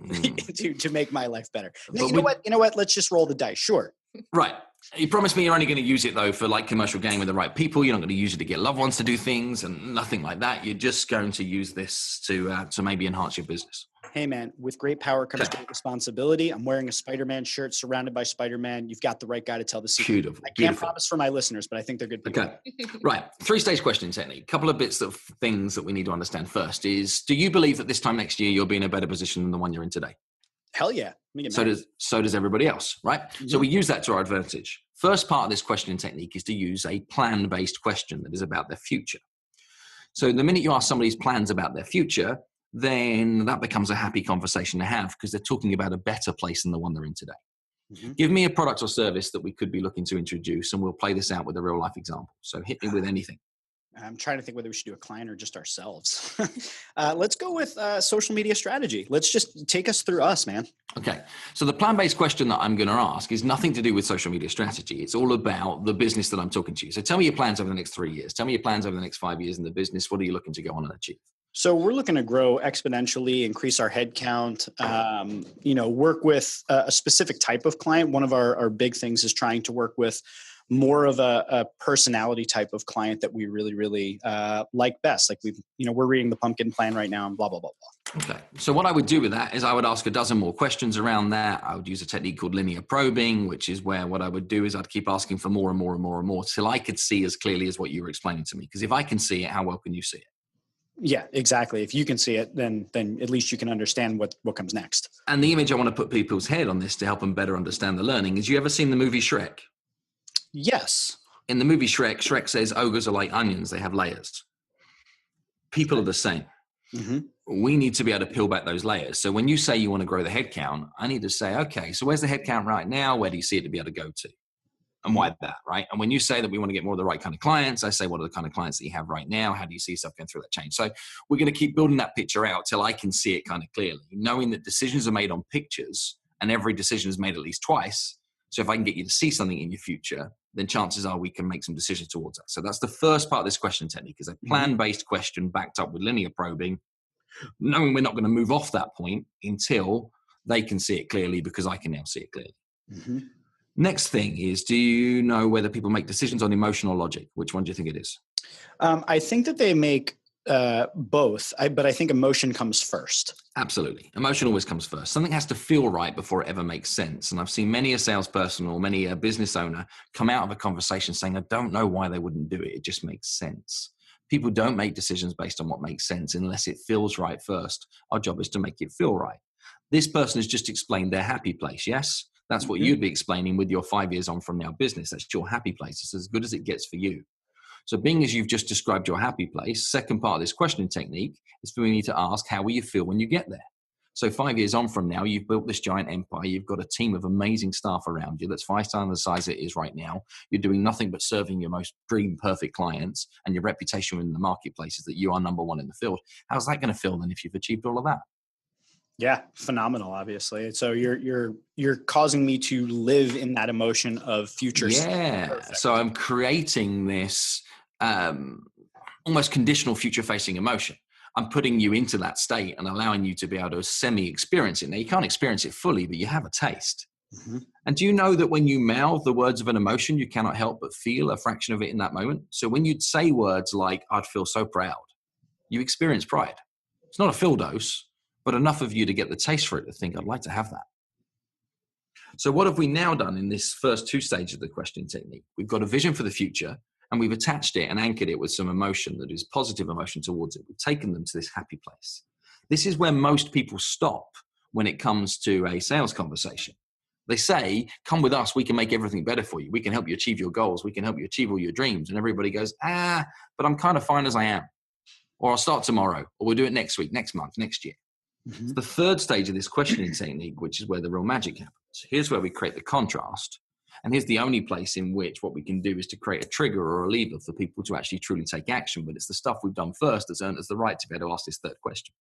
to make my life better. No, you know what? Let's just roll the dice. Sure. Right. You promised me you're only going to use it though for like commercial gain with the right people. You're not going to use it to get loved ones to do things and nothing like that. You're just going to use this to maybe enhance your business. Hey man, with great power comes great responsibility. I'm wearing a Spider-Man shirt surrounded by Spider-Man. You've got the right guy to tell the secret. Beautiful. I can't promise for my listeners, but I think they're good people. Okay. Right. 3-stage questioning technique. Couple of bits of things that we need to understand first is, do you believe that this time next year you'll be in a better position than the one you're in today? Hell yeah. So does everybody else, right? Mm-hmm. So we use that to our advantage. First part of this questioning technique is to use a plan-based question that is about their future. So the minute you ask somebody's plans about their future, then that becomes a happy conversation to have because they're talking about a better place than the one they're in today. Mm-hmm. Give me a product or service that we could be looking to introduce and we'll play this out with a real life example. So hit me with anything. I'm trying to think whether we should do a client or just ourselves. Let's go with social media strategy. Let's just take us through us, man. Okay. So the plan-based question that I'm going to ask is nothing to do with social media strategy. It's all about the business that I'm talking to you. So tell me your plans over the next 3 years. Tell me your plans over the next 5 years in the business. What are you looking to go on and achieve? So we're looking to grow exponentially, increase our headcount, work with a specific type of client. One of our big things is trying to work with more of a personality type of client that we really, really like best. Like we're reading the Pumpkin Plan right now and blah, blah, blah, blah. Okay. So what I would do with that is I would ask a dozen more questions around that. I would use a technique called linear probing, which is where what I would do is I'd keep asking for more and more and more and more till I could see as clearly as what you were explaining to me. Because if I can see it, how well can you see it? Yeah, exactly. If you can see it, then at least you can understand what comes next. And the image I want to put people's head on this to help them better understand the learning is, you ever seen the movie Shrek? Yes. In the movie Shrek says ogres are like onions. They have layers. People are the same. Mm-hmm. We need to be able to peel back those layers. So when you say you want to grow the headcount, I need to say, okay, so where's the headcount right now? Where do you see it to be able to go to? And why that, right? And when you say that we want to get more of the right kind of clients, I say, what are the kind of clients that you have right now? How do you see yourself going through that change? So we're going to keep building that picture out till I can see it kind of clearly, knowing that decisions are made on pictures and every decision is made at least twice. So if I can get you to see something in your future, then chances are we can make some decisions towards that. So that's the first part of this question technique, is a plan-based question backed up with linear probing, knowing we're not going to move off that point until they can see it clearly, because I can now see it clearly. Mm-hmm. Next thing is, do you know whether people make decisions on emotion or logic? Which one do you think it is? I think that they make both, but I think emotion comes first. Absolutely. Emotion always comes first. Something has to feel right before it ever makes sense. And I've seen many a salesperson or many a business owner come out of a conversation saying, I don't know why they wouldn't do it. It just makes sense. People don't make decisions based on what makes sense unless it feels right first. Our job is to make it feel right. This person has just explained their happy place, yes? That's what you'd be explaining with your 5 years on from now business. That's your happy place. It's as good as it gets for you. So being as you've just described your happy place, second part of this questioning technique is for me to ask, how will you feel when you get there? So 5 years on from now, you've built this giant empire. You've got a team of amazing staff around you that's 5 times the size it is right now. You're doing nothing but serving your most dream perfect clients, and your reputation in the marketplace is that you are number one in the field. How's that going to feel then if you've achieved all of that? Yeah, phenomenal, obviously. So you're causing me to live in that emotion of future. Yeah. Perfect. So I'm creating this almost conditional future-facing emotion. I'm putting you into that state and allowing you to be able to semi-experience it. Now, you can't experience it fully, but you have a taste. Mm-hmm. And do you know that when you mouth the words of an emotion, you cannot help but feel a fraction of it in that moment? So when you'd say words like, I'd feel so proud, you experience pride. It's not a full dose, but enough of you to get the taste for it to think, I'd like to have that. So what have we now done in this first 2 stages of the questioning technique? We've got a vision for the future, and we've attached it and anchored it with some emotion that is positive emotion towards it. We've taken them to this happy place. This is where most people stop when it comes to a sales conversation. They say, come with us, we can make everything better for you. We can help you achieve your goals. We can help you achieve all your dreams. And everybody goes, but I'm kind of fine as I am. or I'll start tomorrow, or we'll do it next week, next month, next year. Mm-hmm. The third stage of this questioning technique, which is where the real magic happens. Here's where we create the contrast. And here's the only place in which what we can do is to create a trigger or a lever for people to actually truly take action. But it's the stuff we've done first that's earned us the right to be able to ask this third question.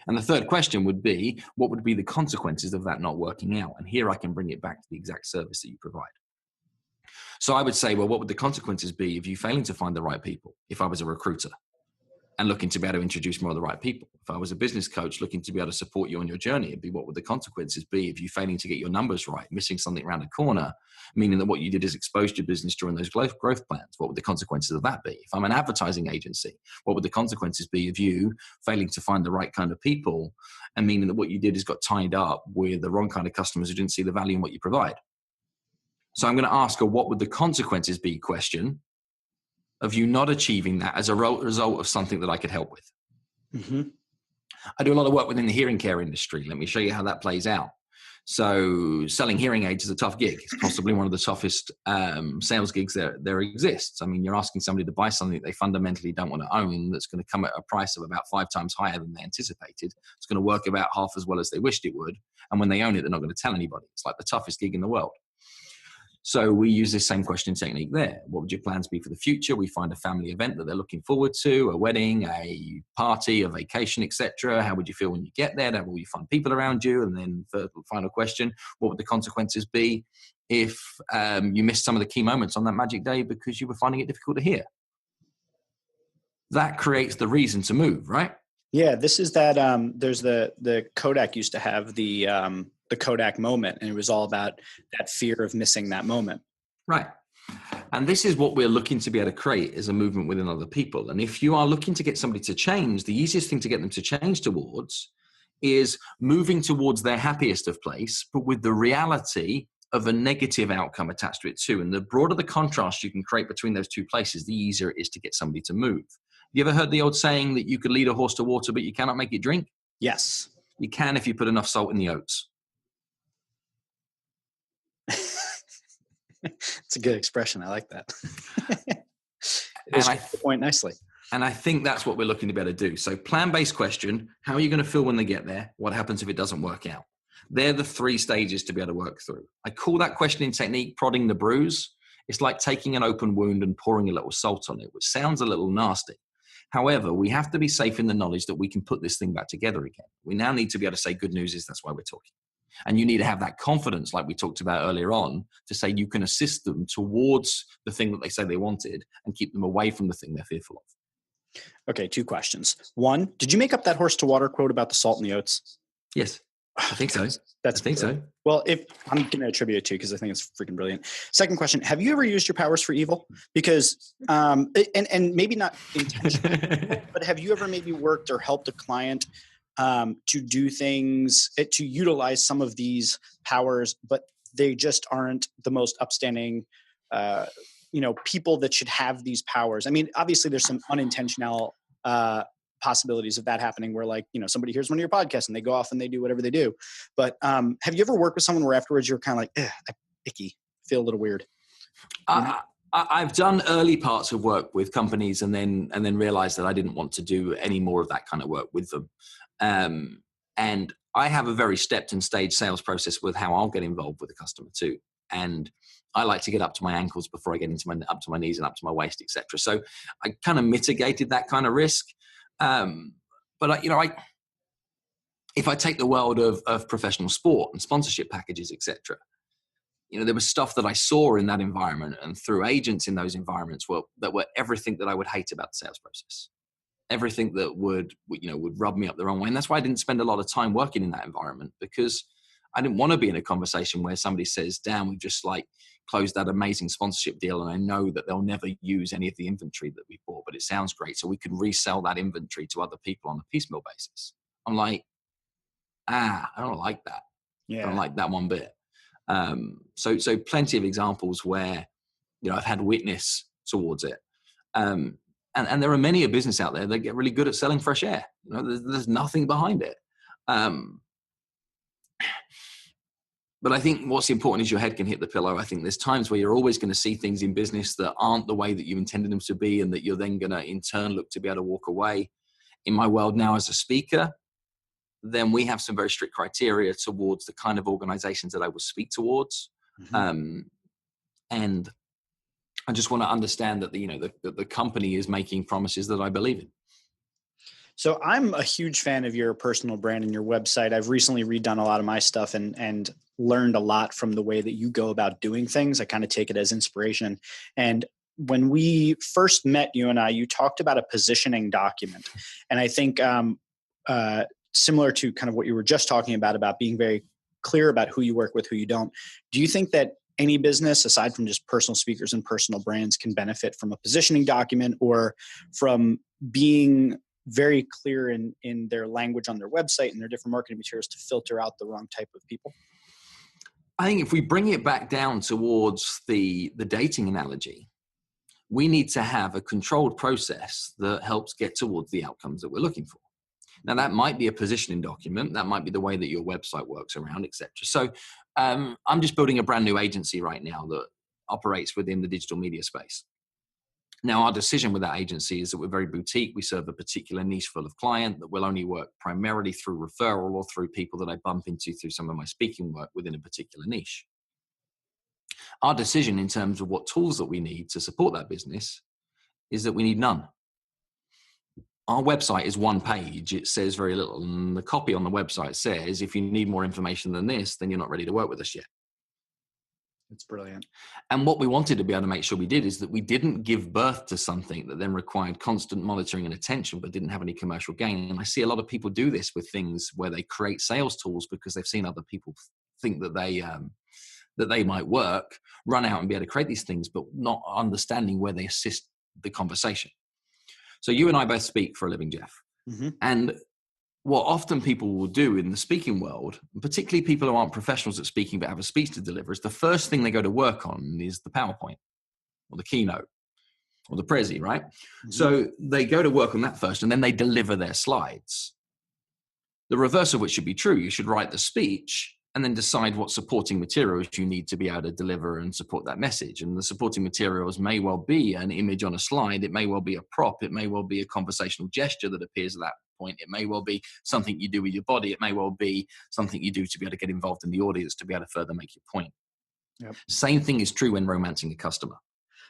And the third question would be, what would be the consequences of that not working out? And here I can bring it back to the exact service that you provide. So I would say, well, what would the consequences be of you failing to find the right people if I was a recruiter and looking to be able to introduce more of the right people? If I was a business coach looking to be able to support you on your journey, it'd be, what would the consequences be of you failing to get your numbers right, missing something around the corner, meaning that what you did is exposed your business during those growth plans? What would the consequences of that be? If I'm an advertising agency, what would the consequences be of you failing to find the right kind of people, and meaning that what you did is got tied up with the wrong kind of customers who didn't see the value in what you provide? So I'm going to ask a what would the consequences be question of you not achieving that as a result of something that I could help with. Mm-hmm. I do a lot of work within the hearing care industry. Let me show you how that plays out. So selling hearing aids is a tough gig. It's possibly one of the toughest sales gigs there exists. I mean, you're asking somebody to buy something they fundamentally don't want to own, that's going to come at a price of about 5 times higher than they anticipated. It's going to work about half as well as they wished it would. And when they own it, they're not going to tell anybody. It's like the toughest gig in the world. So we use this same question technique there. What would your plans be for the future? We find a family event that they're looking forward to, a wedding, a party, a vacation, etc. How would you feel when you get there? Will you find people around you? And then the final question, what would the consequences be if you missed some of the key moments on that magic day because you were finding it difficult to hear? That creates the reason to move, right? Yeah, this is that. There's the Kodak used to have the Kodak moment, and it was all about that fear of missing that moment. Right. And this is what we're looking to be able to create as a movement within other people. And if you are looking to get somebody to change, the easiest thing to get them to change towards is moving towards their happiest of place, but with the reality of a negative outcome attached to it too. And the broader the contrast you can create between those two places, the easier it is to get somebody to move. You ever heard the old saying that you could lead a horse to water, but you cannot make it drink? Yes. You can if you put enough salt in the oats. It's a good expression. I like that. It point nicely. And I think that's what we're looking to be able to do. So plan-based question, how are you going to feel when they get there? What happens if it doesn't work out? They're the 3 stages to be able to work through. I call that questioning technique prodding the bruise. It's like taking an open wound and pouring a little salt on it, which sounds a little nasty. However, we have to be safe in the knowledge that we can put this thing back together again. We now need to be able to say good news is that's why we're talking. And you need to have that confidence, like we talked about earlier on, to say you can assist them towards the thing that they say they wanted and keep them away from the thing they're fearful of. Okay, 2 questions. 1, did you make up that horse to water quote about the salt and the oats? Yes, I think so. I think so. Well, if I'm going to attribute it to, because I think it's freaking brilliant. Second question: have you ever used your powers for evil? Because, and maybe not intentionally, but have you ever maybe worked or helped a client to do things, to utilize some of these powers, but they just aren't the most upstanding, people that should have these powers? I mean, obviously there's some unintentional possibilities of that happening where, like, somebody hears one of your podcasts and they go off and they do whatever they do. But have you ever worked with someone where afterwards you're kind of like, icky, feel a little weird? I've done early parts of work with companies and then realized that I didn't want to do any more of that kind of work with them. And I have a very stepped and staged sales process with how I'll get involved with the customer too. And I like to get up to my ankles before I get up to my knees and up to my waist, etc. So I kind of mitigated that kind of risk. But if I take the world of professional sport and sponsorship packages, etc., there was stuff that I saw in that environment and through agents in those environments that were everything that I would hate about the sales process. Everything that would rub me up the wrong way. And that's why I didn't spend a lot of time working in that environment, because I didn't want to be in a conversation where somebody says, Dan, we've just closed that amazing sponsorship deal, and I know that they'll never use any of the inventory that we bought, but it sounds great, so we could resell that inventory to other people on a piecemeal basis. I'm like, I don't like that. Yeah. I don't like that one bit. So plenty of examples where, I've had witness towards it. And there are many a business out there that get really good at selling fresh air. There's nothing behind it. But I think what's important is your head can hit the pillow. I think there's times where you're always going to see things in business that aren't the way that you intended them to be, and that you're then going to in turn look to be able to walk away. In my world now as a speaker, then we have some very strict criteria towards the kind of organizations that I will speak towards. And I just want to understand that the company is making promises that I believe in. So I'm a huge fan of your personal brand and your website. I've recently redone a lot of my stuff and learned a lot from the way that you go about doing things. I kind of take it as inspiration. And when we first met, you and I, you talked about a positioning document. And I think similar to kind of what you were just talking about being very clear about who you work with, who you don't. Do you think that any business, aside from just personal speakers and personal brands, can benefit from a positioning document, or from being very clear in their language on their website and their different marketing materials to filter out the wrong type of people? I think if we bring it back down towards the dating analogy, we need to have a controlled process that helps get towards the outcomes that we're looking for. Now, that might be a positioning document. That might be the way that your website works around, etc. So I'm just building a brand new agency right now that operates within the digital media space. Now, our decision with that agency is that we're very boutique. We serve a particular niche full of client that will only work primarily through referral or through people that I bump into through some of my speaking work within a particular niche. Our decision in terms of what tools that we need to support that business is that we need none. Our website is one page. It says very little. And the copy on the website says, if you need more information than this, then you're not ready to work with us yet. It's brilliant. And what we wanted to be able to make sure we did is that we didn't give birth to something that then required constant monitoring and attention, but didn't have any commercial gain. And I see a lot of people do this with things where they create sales tools because they've seen other people think that they might work, run out and be able to create these things, but not understanding where they assist the conversation. So you and I both speak for a living, Jeff. Mm-hmm. And what often people will do in the speaking world, particularly people who aren't professionals at speaking but have a speech to deliver, is the first thing they go to work on is the PowerPoint or the keynote or the Prezi, right? Mm-hmm. So they go to work on that first, and then they deliver their slides. The reverse of which should be true. You should write the speech and then decide what supporting materials you need to be able to deliver and support that message. And the supporting materials may well be an image on a slide. It may well be a prop. It may well be a conversational gesture that appears at that point. It may well be something you do with your body. It may well be something you do to be able to get involved in the audience to be able to further make your point. Yep. Same thing is true when romancing a customer.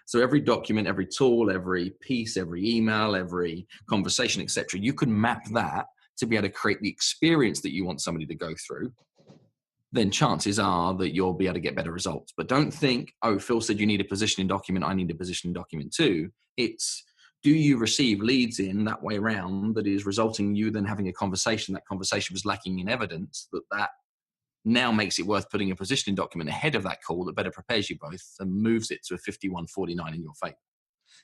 So every document, every tool, every piece, every email, every conversation, etc., you can map that to be able to create the experience that you want somebody to go through. Then chances are that you'll be able to get better results. But don't think, oh, Phil said you need a positioning document, I need a positioning document too. It's, do you receive leads in that way around that is resulting in you then having a conversation? That conversation was lacking in evidence, that now makes it worth putting a positioning document ahead of that call that better prepares you both and moves it to a 51-49 in your favor.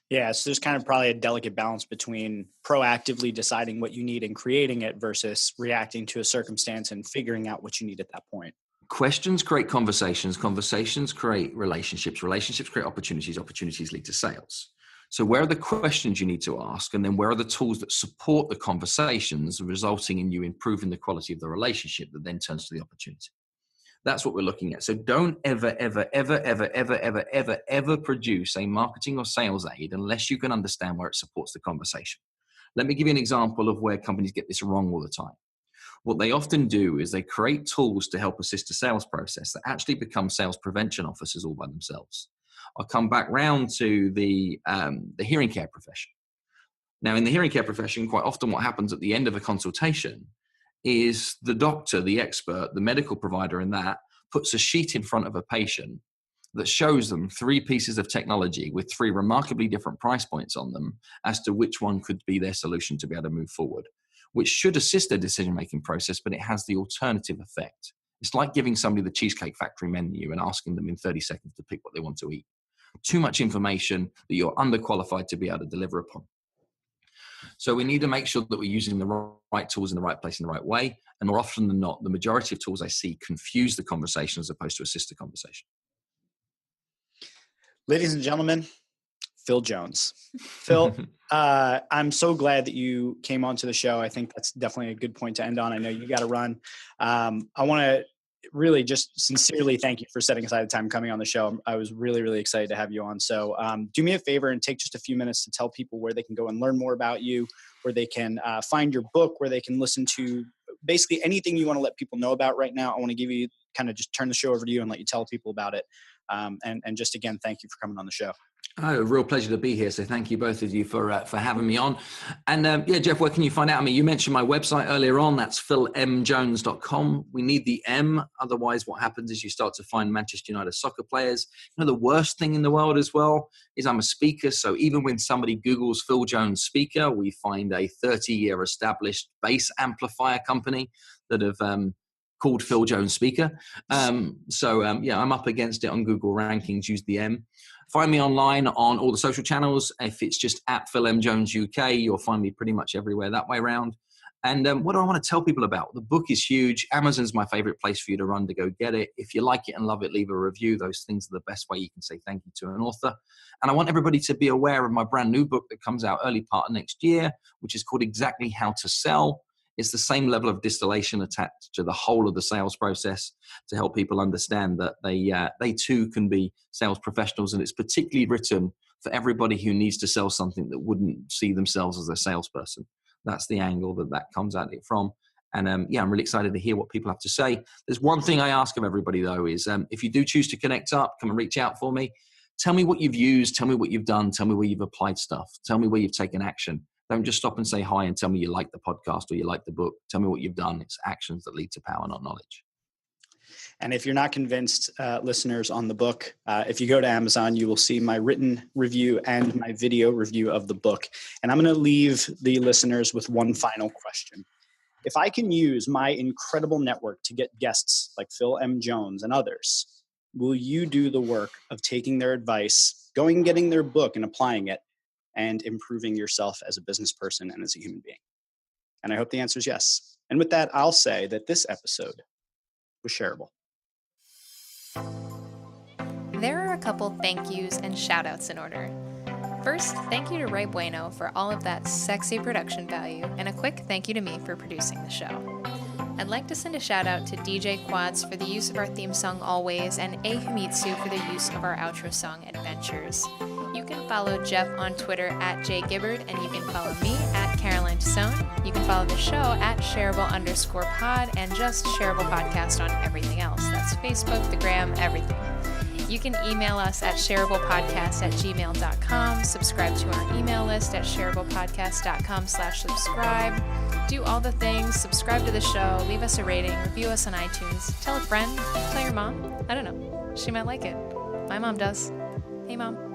Yeah, so there's kind of probably a delicate balance between proactively deciding what you need and creating it versus reacting to a circumstance and figuring out what you need at that point. Questions create conversations. Conversations create relationships. Relationships create opportunities. Opportunities lead to sales. So where are the questions you need to ask? And then where are the tools that support the conversations, resulting in you improving the quality of the relationship that then turns to the opportunity? That's what we're looking at. So don't ever produce a marketing or sales aid unless you can understand where it supports the conversation. Let me give you an example of where companies get this wrong all the time. What they often do is they create tools to help assist the sales process that actually become sales prevention officers all by themselves. I'll come back round to the hearing care profession. Now, in the hearing care profession, quite often what happens at the end of a consultation is the doctor, the expert, the medical provider in that puts a sheet in front of a patient that shows them 3 pieces of technology with 3 remarkably different price points on them as to which one could be their solution to be able to move forward, which should assist their decision-making process, but it has the alternative effect. It's like giving somebody the Cheesecake Factory menu and asking them in 30 seconds to pick what they want to eat. Too much information that you're underqualified to be able to deliver upon. So we need to make sure that we're using the right tools in the right place in the right way. And more often than not, the majority of tools I see confuse the conversation as opposed to assist the conversation. Ladies and gentlemen, Phil Jones. Phil, I'm so glad that you came onto the show. I think that's definitely a good point to end on. I know you got to run. I want to really just sincerely thank you for setting aside the time coming on the show. I was really, really excited to have you on. So do me a favor and take just a few minutes to tell people where they can go and learn more about you, where they can find your book, where they can listen to basically anything you want to let people know about right now. I want to give you kind of just turn the show over to you and let you tell people about it. And just again, thank you for coming on the show. Oh, a real pleasure to be here. So thank you both of you for having me on. And yeah, Jeff, where can you find out? I mean, you mentioned my website earlier on. That's philmjones.com. We need the M. Otherwise, what happens is you start to find Manchester United soccer players. You know, the worst thing in the world as well is I'm a speaker. So even when somebody Googles Phil Jones speaker, we find a 30-year established bass amplifier company that have called Phil Jones speaker. Yeah, I'm up against it on Google rankings. Use the M. Find me online on all the social channels. If it's just at Phil M. Jones UK, you'll find me pretty much everywhere that way around. And what do I want to tell people about? The book is huge. Amazon's my favorite place for you to run to go get it. If you like it and love it, leave a review. Those things are the best way you can say thank you to an author. And I want everybody to be aware of my brand new book that comes out early part of next year, which is called Exactly How to Sell. It's the same level of distillation attached to the whole of the sales process to help people understand that they too can be sales professionals. And it's particularly written for everybody who needs to sell something that wouldn't see themselves as a salesperson. That's the angle that comes at it from. And yeah, I'm really excited to hear what people have to say. There's one thing I ask of everybody though is if you do choose to connect up, come and reach out for me. Tell me what you've used. Tell me what you've done. Tell me where you've applied stuff. Tell me where you've taken action. Don't just stop and say hi and tell me you like the podcast or you like the book. Tell me what you've done. It's actions that lead to power, not knowledge. And if you're not convinced, listeners, on the book, if you go to Amazon, you will see my written review and my video review of the book. And I'm going to leave the listeners with one final question. If I can use my incredible network to get guests like Phil M. Jones and others, will you do the work of taking their advice, going and getting their book and applying it, and improving yourself as a business person and as a human being? And I hope the answer is yes. And with that, I'll say that this episode was shareable. There are a couple thank yous and shout outs in order. First, thank you to Ray Bueno for all of that sexy production value, and a quick thank you to me for producing the show. I'd like to send a shout out to DJ Quads for the use of our theme song Always, and A Himitsu for the use of our outro song Adventures. You can follow Jeff on Twitter at jgibbard, and you can follow me at Caroline Tissone. You can follow the show at shareable_pod and just Shareable Podcast on everything else. That's Facebook, the Gram, everything. You can email us at shareablepodcast@gmail.com, subscribe to our email list at shareablepodcast.com/subscribe. Do all the things, subscribe to the show, leave us a rating, review us on iTunes, tell a friend, tell your mom. I don't know. She might like it. My mom does. Hey, Mom.